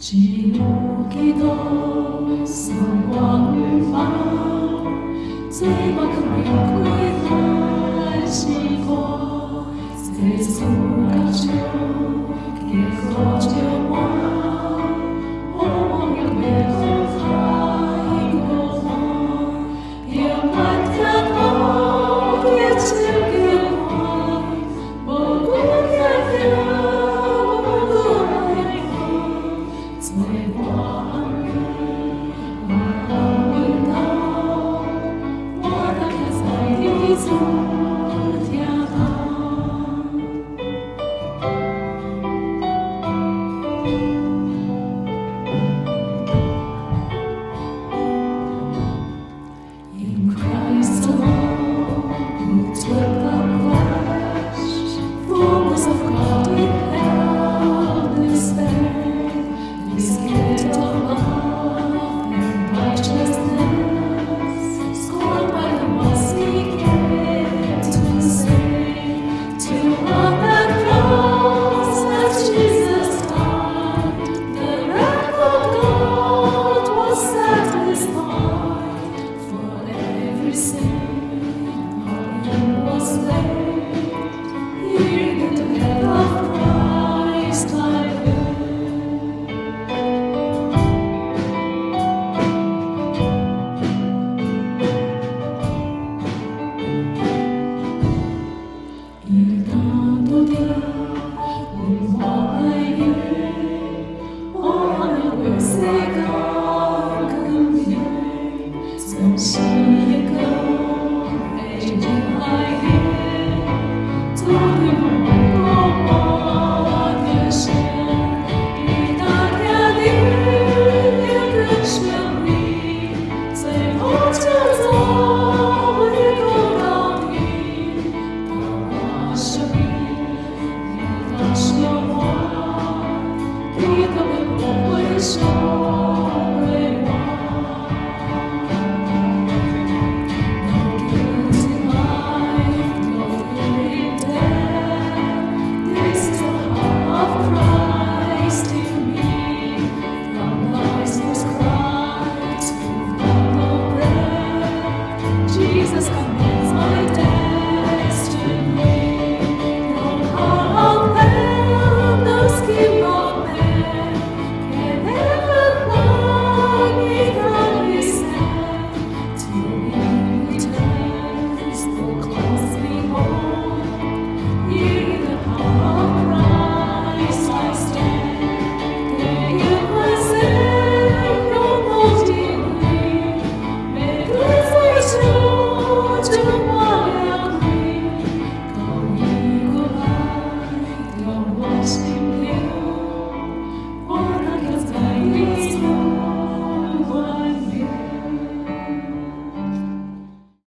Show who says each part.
Speaker 1: 지우기도 성광을 봐 죄만큼 일구하시고 세수가 주게 거저와 오멍을 외로하이고 영원한 어디에 즐기고 모국에 모두 알고 죄와 In Christ alone, who took the flesh, fullness of God beheld His fare, His gift of love and righteousness, scorned by the ones He came to save. To on that cross that Jesus died, the wrath of God was satisfied. For every sin on Him was laid.